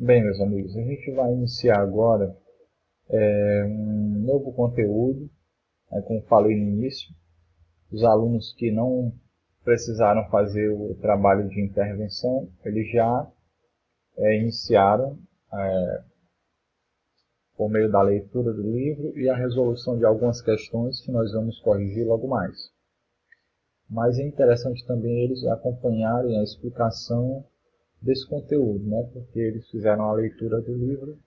Bem, meus amigos, a gente vai iniciar agora um novo conteúdo, como falei no início. Os alunos que não precisaram fazer o trabalho de intervenção, eles já iniciaram por meio da leitura do livro e a resolução de algumas questões que nós vamos corrigir logo mais. Mas é interessante também eles acompanharem a explicação desse conteúdo, né? Porque eles fizeram a leitura do livro,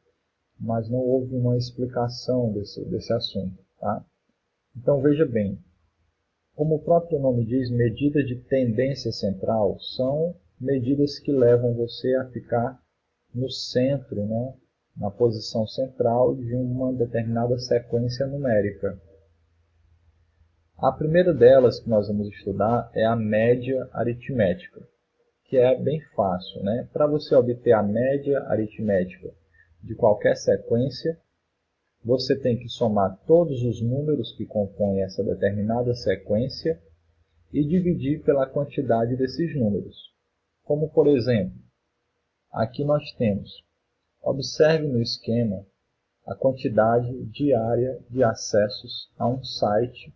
mas não houve uma explicação desse assunto. Tá? Então veja bem, como o próprio nome diz, medida de tendência central são medidas que levam você a ficar no centro, né? Na posição central de uma determinada sequência numérica. A primeira delas que nós vamos estudar é a média aritmética, que é bem fácil. Né? Para você obter a média aritmética de qualquer sequência, você tem que somar todos os números que compõem essa determinada sequência e dividir pela quantidade desses números. Como, por exemplo, aqui nós temos, observe no esquema a quantidade diária de acessos a um site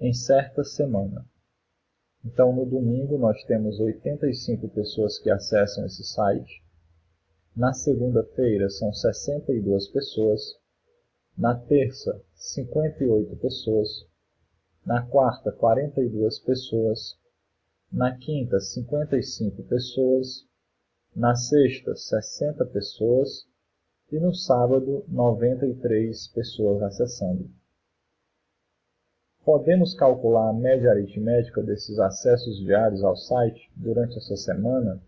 em certa semana. Então, no domingo, nós temos 85 pessoas que acessam esse site. Na segunda-feira, são 62 pessoas. Na terça, 58 pessoas. Na quarta, 42 pessoas. Na quinta, 55 pessoas. Na sexta, 60 pessoas. E no sábado, 93 pessoas acessando. Podemos calcular a média aritmética desses acessos diários ao site durante essa semana,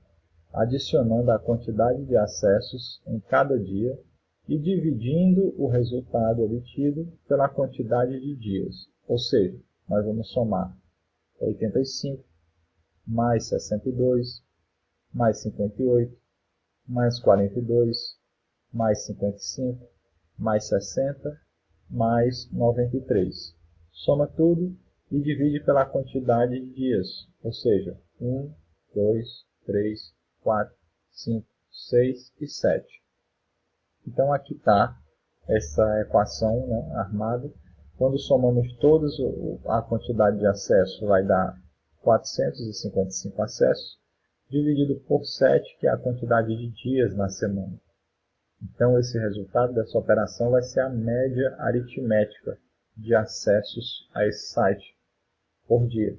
adicionando a quantidade de acessos em cada dia e dividindo o resultado obtido pela quantidade de dias. Ou seja, nós vamos somar 85, mais 62, mais 58, mais 42, mais 55, mais 60, mais 93. Soma tudo e divide pela quantidade de dias, ou seja, 1, 2, 3, 4, 5, 6 e 7. Então aqui está essa equação, né, armada. Quando somamos toda a quantidade de acessos, vai dar 455 acessos, dividido por 7, que é a quantidade de dias na semana. Então esse resultado dessa operação vai ser a média aritmética de acessos a esse site por dia.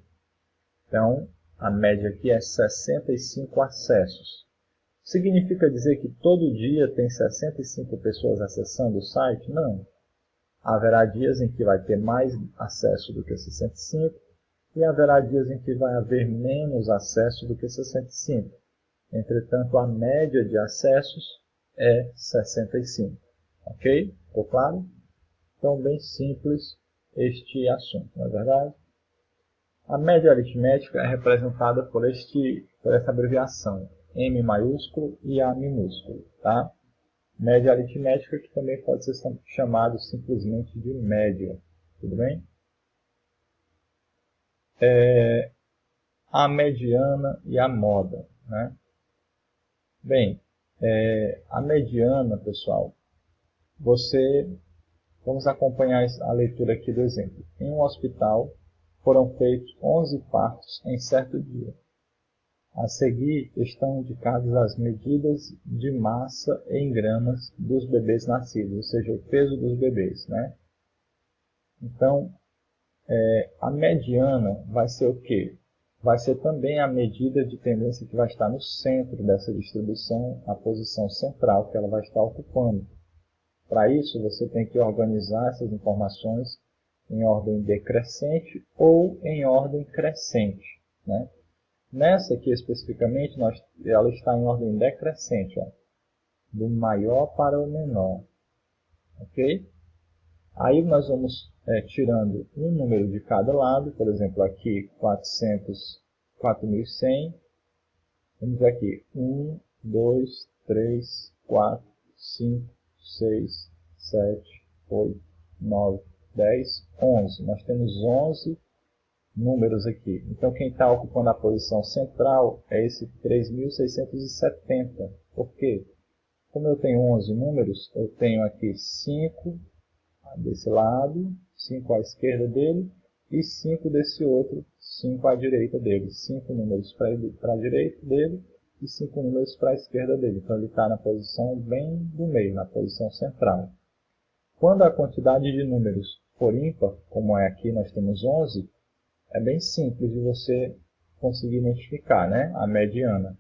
Então, a média aqui é 65 acessos. Significa dizer que todo dia tem 65 pessoas acessando o site? Não. Haverá dias em que vai ter mais acesso do que 65 e haverá dias em que vai haver menos acesso do que 65. Entretanto, a média de acessos é 65. Ok? Ficou claro? Então, bem simples este assunto, não é verdade? A média aritmética é representada por essa abreviação, M maiúsculo e A minúsculo. Tá? Média aritmética, que também pode ser chamado simplesmente de média. Tudo bem? A mediana e a moda. Né? Bem, a mediana, pessoal, vamos acompanhar a leitura aqui do exemplo. Em um hospital, foram feitos 11 partos em certo dia. A seguir estão indicadas as medidas de massa em gramas dos bebês nascidos, ou seja, o peso dos bebês. Né? Então, a mediana vai ser o quê? Vai ser também a medida de tendência que vai estar no centro dessa distribuição, a posição central que ela vai estar ocupando. Para isso, você tem que organizar essas informações em ordem decrescente ou em ordem crescente. Né? Nessa aqui especificamente, ela está em ordem decrescente, ó, do maior para o menor. Ok? Aí nós vamos tirando um número de cada lado, por exemplo, aqui 4.100. Vamos ver aqui, 1, 2, 3, 4, 5, 6, 7, 8, 9, 10, 11. Nós temos 11 números aqui. Então, quem está ocupando a posição central é esse 3.670. Por quê? Como eu tenho 11 números, eu tenho aqui 5 desse lado, 5 à esquerda dele, e 5 desse outro, 5 à direita dele. 5 números para a direita dele e 5 números para a esquerda dele. Então ele está na posição bem do meio, na posição central. Quando a quantidade de números for ímpar, como é aqui, nós temos 11, é bem simples de você conseguir identificar, né? A mediana.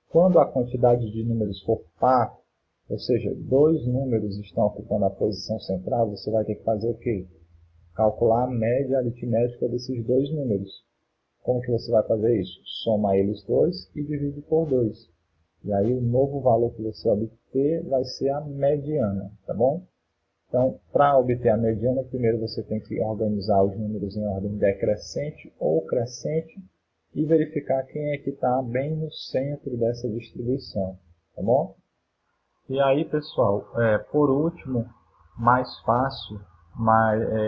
Quando a quantidade de números for par, ou seja, dois números estão ocupando a posição central, você vai ter que fazer o quê? Calcular a média aritmética desses dois números. Como que você vai fazer isso? Soma eles dois e divide por 2. E aí o novo valor que você obter vai ser a mediana, tá bom? Então, para obter a mediana, primeiro você tem que organizar os números em ordem decrescente ou crescente e verificar quem é que está bem no centro dessa distribuição, tá bom? E aí, pessoal, por último, mais fácil,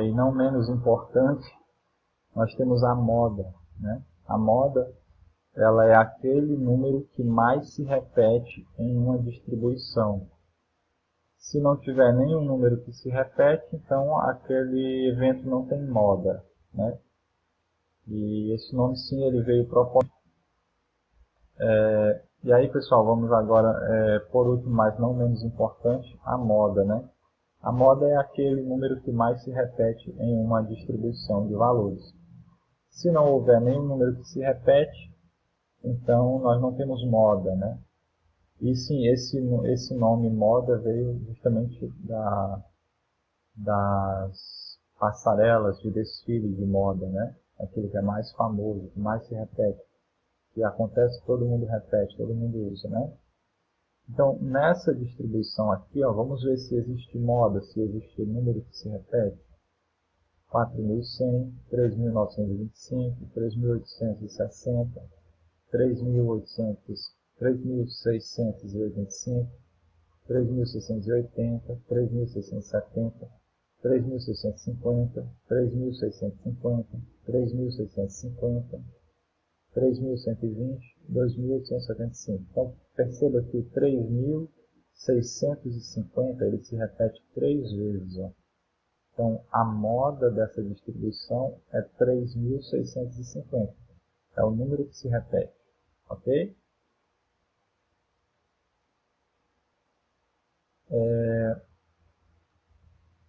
e não menos importante, nós temos a moda, né? A moda, ela é aquele número que mais se repete em uma distribuição. Se não tiver nenhum número que se repete, então aquele evento não tem moda, né? E esse nome sim, ele veio proposto. E aí, pessoal, vamos agora, por último, mas não menos importante, a moda, né? A moda é aquele número que mais se repete em uma distribuição de valores. Se não houver nenhum número que se repete, então nós não temos moda, né? E sim, esse nome moda veio justamente das passarelas de desfile de moda, né? Aquilo que é mais famoso, que mais se repete, que acontece, todo mundo repete, todo mundo usa, né? Então, nessa distribuição aqui, ó, vamos ver se existe moda, se existe número que se repete. 4.100, 3.925, 3.860, 3.685, 3.680, 3.670, 3.650, 3.650, 3.650, 3.120, 2.875. Então, perceba que o 3.650 ele se repete 3 vezes. Ó. Então, a moda dessa distribuição é 3.650. É o número que se repete. Ok?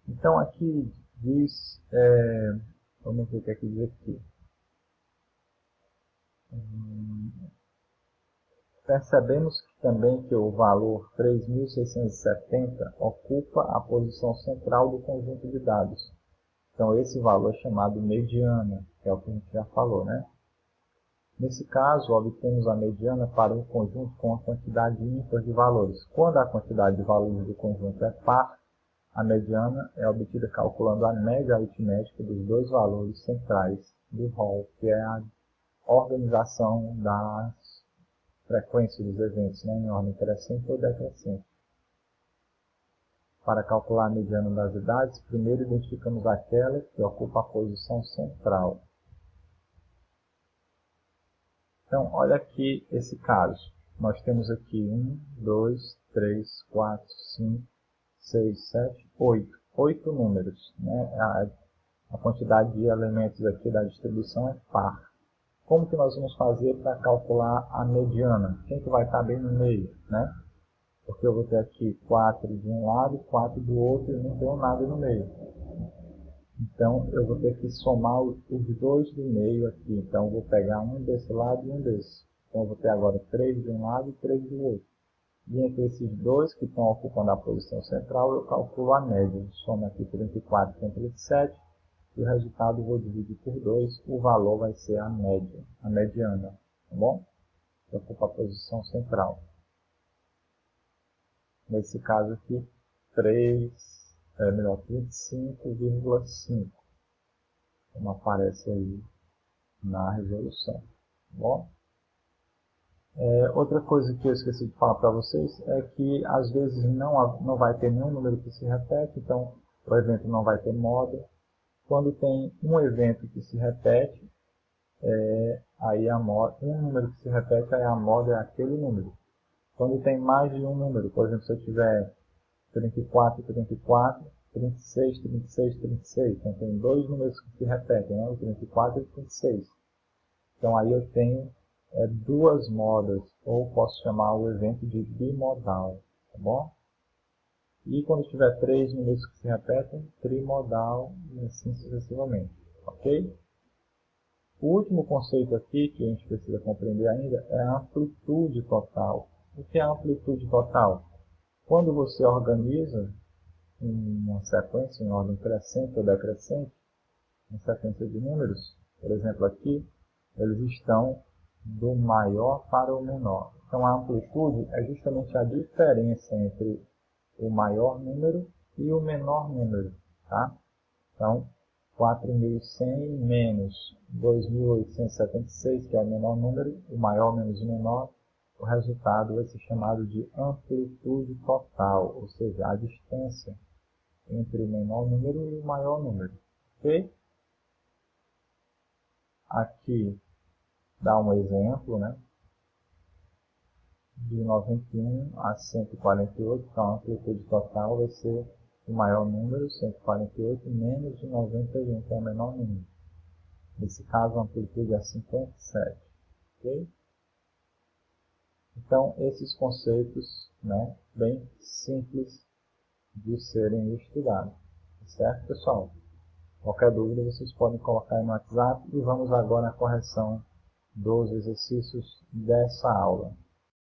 Então, aqui diz... vamos ver o que é que diz aqui. Percebemos também que o valor 3.670 ocupa a posição central do conjunto de dados. Então, esse valor é chamado mediana, que é o que a gente já falou, né? Nesse caso, obtemos a mediana para um conjunto com a quantidade ímpar de valores. Quando a quantidade de valores do conjunto é par, a mediana é obtida calculando a média aritmética dos dois valores centrais do rol, que é a organização das frequência dos eventos, né, em ordem crescente ou decrescente. Para calcular a mediana das idades, primeiro identificamos aquela que ocupa a posição central. Então, olha aqui esse caso. Nós temos aqui 1, 2, 3, 4, 5, 6, 7, 8. 8 números. Né? A quantidade de elementos aqui da distribuição é par. Como que nós vamos fazer para calcular a mediana? Quem que vai estar bem no meio, né? Porque eu vou ter aqui 4 de um lado e 4 do outro e não tenho nada no meio. Então, eu vou ter que somar os dois do meio aqui. Então, eu vou pegar um desse lado e um desse. Então, eu vou ter agora 3 de um lado e 3 do outro. E entre esses dois que estão ocupando a posição central, eu calculo a média. Somo aqui 34 com 37. E o resultado eu vou dividir por 2. O valor vai ser a média, a mediana. Tá bom? Que ocupa a posição central. Nesse caso aqui, 25,5, como aparece aí na resolução. Tá bom? Outra coisa que eu esqueci de falar para vocês é que às vezes não vai ter nenhum número que se repete, então o evento não vai ter moda. Quando tem um evento que se repete, aí a moda, um número que se repete, aí a moda é aquele número. Quando tem mais de um número, por exemplo, se eu tiver 34, 34, 36, 36, 36, então tem dois números que se repetem, né? O 34 e o 36. Então aí eu tenho duas modas, ou posso chamar o evento de bimodal, tá bom? E quando tiver três números que se repetem, trimodal e assim sucessivamente, ok? O último conceito aqui que a gente precisa compreender ainda é a amplitude total. O que é a amplitude total? Quando você organiza uma sequência em ordem crescente ou decrescente, uma sequência de números, por exemplo aqui, eles estão do maior para o menor. Então a amplitude é justamente a diferença entre o maior número e o menor número, tá? Então, 4.100 menos 2.876, que é o menor número, o maior menos o menor, o resultado vai ser chamado de amplitude total, ou seja, a distância entre o menor número e o maior número. Ok? Aqui dá um exemplo, né? De 91 a 148, então a amplitude total vai ser o maior número, 148, menos de 91, que é o menor número. Nesse caso, a amplitude é 57. Ok? Então, esses conceitos, né, bem simples de serem estudados. Certo, pessoal? Qualquer dúvida, vocês podem colocar aí no WhatsApp e vamos agora à correção dos exercícios dessa aula.